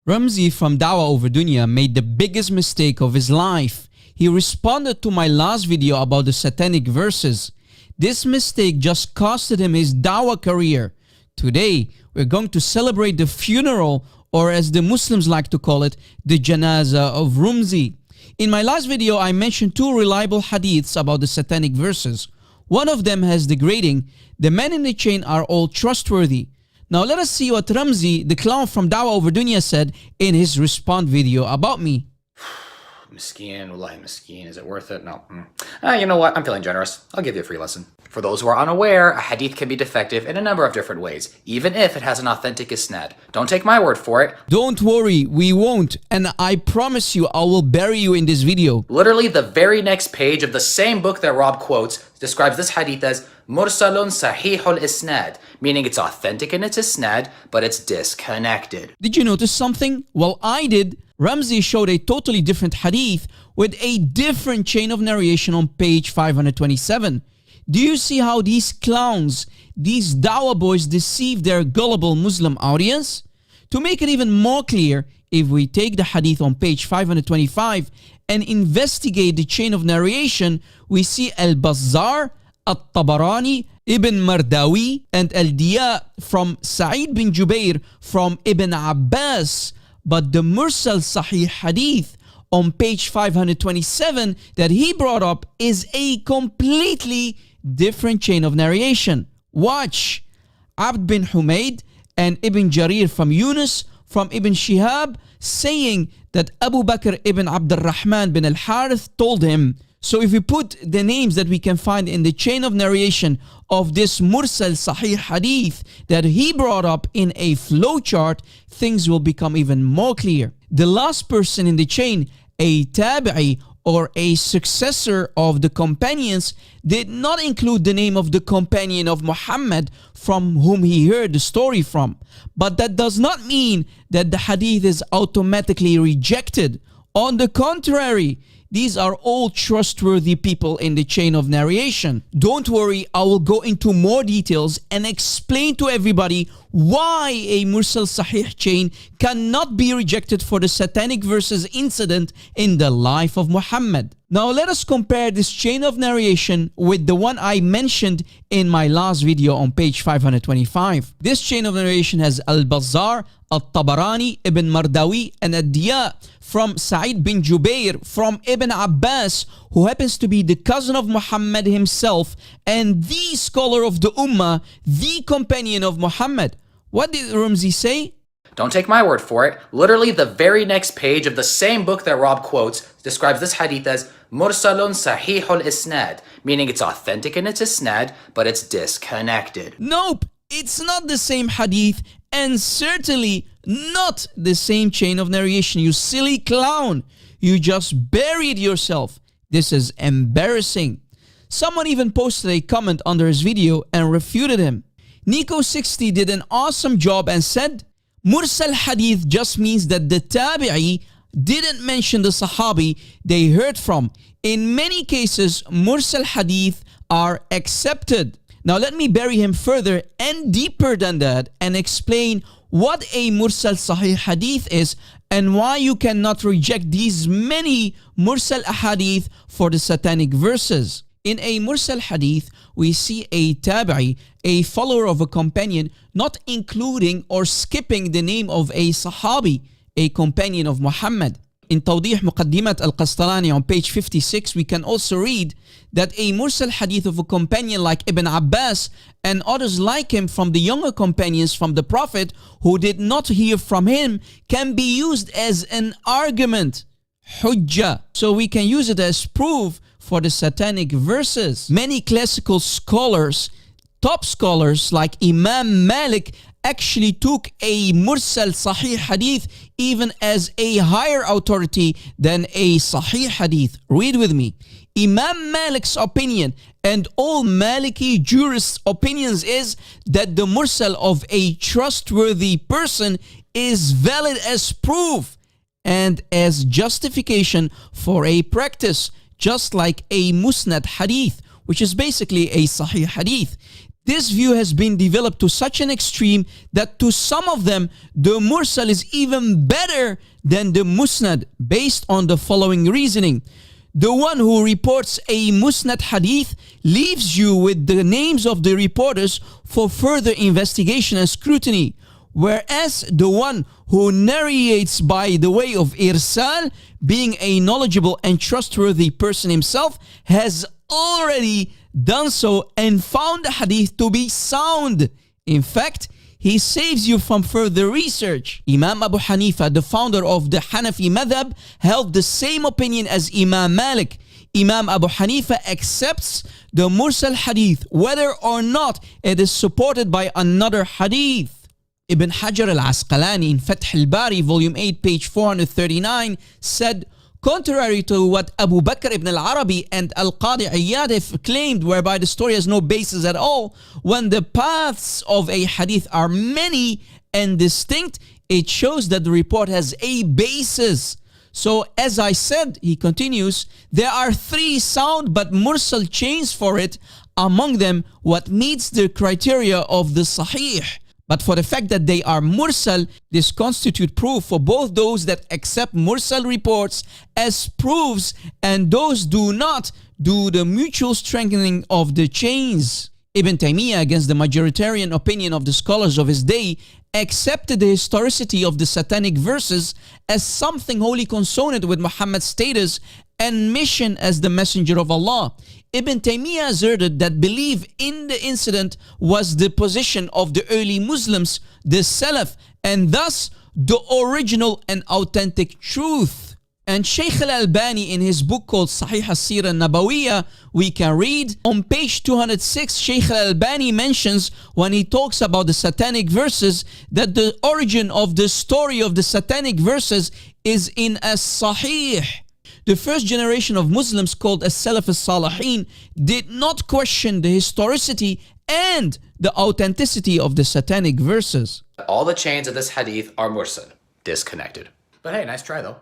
Ramzi from Dawah Over Dunya made the biggest mistake of his life. He responded to my last video about the satanic verses. This mistake just costed him his Dawah career. Today, we're going to celebrate the funeral, or as the Muslims like to call it, the Janazah of Ramzi. In my last video, I mentioned two reliable hadiths about the satanic verses. One of them has the grading, the men in the chain are all trustworthy. Now let us see what Ramzi, the clown from Dawah Over Dunya, said in his response video about me. Miskeen, wallahi miskeen. Is it worth it? No. You know what? I'm feeling generous. I'll give you a free lesson. For those who are unaware, a hadith can be defective in a number of different ways, even if it has an authentic isnad. Don't take my word for it. Don't worry, we won't. And I promise you, I will bury you in this video. Literally, the very next page of the same book that Rob quotes describes this hadith as Mursalun Sahihul Isnad, meaning it's authentic in its isnad, but it's disconnected. Did you notice something? Well, I did. Ramzi showed a totally different hadith with a different chain of narration on page 527. Do you see how these clowns, these Dawah boys, deceive their gullible Muslim audience? To make it even more clear, if we take the hadith on page 525 and investigate the chain of narration, we see Al-Bazzar, At-Tabarani, Ibn Mardawi, and Al-Diya from Sa'id bin Jubair from Ibn Abbas. But the Mursal Sahih hadith on page 527 that he brought up is a completely different chain of narration. Watch. Abd bin Humayd and Ibn Jarir from Yunus from Ibn Shihab saying that Abu Bakr ibn Abd al-Rahman bin al-Harith told him. So if we put the names that we can find in the chain of narration of this Mursal Sahih hadith that he brought up in a flowchart, things will become even more clear. The last person in the chain, a tabi'i or a successor of the companions, did not include the name of the companion of Muhammad from whom he heard the story from. But that does not mean that the hadith is automatically rejected. On the contrary, these are all trustworthy people in the chain of narration. Don't worry, I will go into more details and explain to everybody why a Mursal Sahih chain cannot be rejected for the satanic verses incident in the life of Muhammad. Now let us compare this chain of narration with the one I mentioned in my last video on page 525. This chain of narration has Al-Bazzar, At-Tabarani, Ibn Mardawi, and Ad-Diya from Sa'id bin Jubair from Ibn Abbas, who happens to be the cousin of Muhammad himself and the scholar of the Ummah, the companion of Muhammad. What did Ramzi say? Don't take my word for it. Literally, the very next page of the same book that Rob quotes describes this hadith as Mursalun Sahihul Isnad, meaning it's authentic in its isnad, but it's disconnected. Nope, it's not the same hadith and certainly not the same chain of narration, you silly clown. You just buried yourself. This is embarrassing. Someone even posted a comment under his video and refuted him. Nico60 did an awesome job and said, Mursal hadith just means that the tabi'i didn't mention the sahabi they heard from. In many cases, Mursal hadith are accepted. Now let me bury him further and deeper than that and explain what a Mursal Sahih hadith is and why you cannot reject these many Mursal ahadith for the satanic verses. In a Mursal hadith, we see a tabi'i, a follower of a companion, not including or skipping the name of a sahabi, a companion of Muhammad. In Tawdih Muqaddimat al-Qastalani on page 56, we can also read that a Mursal hadith of a companion like Ibn Abbas and others like him from the younger companions from the Prophet who did not hear from him can be used as an argument, hujjah. So we can use it as proof for the satanic verses. Many classical scholars, top scholars like Imam Malik, actually took a Mursal Sahih hadith even as a higher authority than a Sahih hadith. Read with me. Imam Malik's opinion and all Maliki jurists' opinions is that the Mursal of a trustworthy person is valid as proof and as justification for a practice, just like a Musnad hadith, which is basically a Sahih hadith. This view has been developed to such an extreme that to some of them, the mursal is even better than the musnad based on the following reasoning. The one who reports a musnad hadith leaves you with the names of the reporters for further investigation and scrutiny, whereas the one who narrates by the way of irsal, being a knowledgeable and trustworthy person himself, has already done so and found the hadith to be sound. In fact, he saves you from further research. Imam Abu Hanifa, the founder of the Hanafi madhab, held the same opinion as Imam Malik. Imam Abu Hanifa accepts the mursal hadith whether or not it is supported by another hadith. Ibn Hajar al-Asqalani in Fath al-Bari, volume 8, page 439, said, contrary to what Abu Bakr ibn al-Arabi and Al-Qadi Iyad have claimed, whereby the story has no basis at all, when the paths of a hadith are many and distinct, it shows that the report has a basis. So as I said, he continues, there are 3 sound but mursal chains for it, among them what meets the criteria of the Sahih. But for the fact that they are mursal, this constitute proof for both those that accept mursal reports as proofs and those do not do the mutual strengthening of the chains. Ibn Taymiyyah, against the majoritarian opinion of the scholars of his day, accepted the historicity of the Satanic verses as something wholly consonant with Muhammad's status and mission as the messenger of Allah. Ibn Taymiyyah asserted that belief in the incident was the position of the early Muslims, the Salaf, and thus the original and authentic truth. And Shaykh al-Albani, in his book called Sahih al-Sirah al-Nabawiyah, we can read on page 206, Shaykh al-Albani mentions, when he talks about the Satanic verses, that the origin of the story of the Satanic verses is in as-Sahih. The first generation of Muslims, called as-Salaf as-Salihin, did not question the historicity and the authenticity of the Satanic verses. All the chains of this hadith are mursal, disconnected. But hey, nice try though.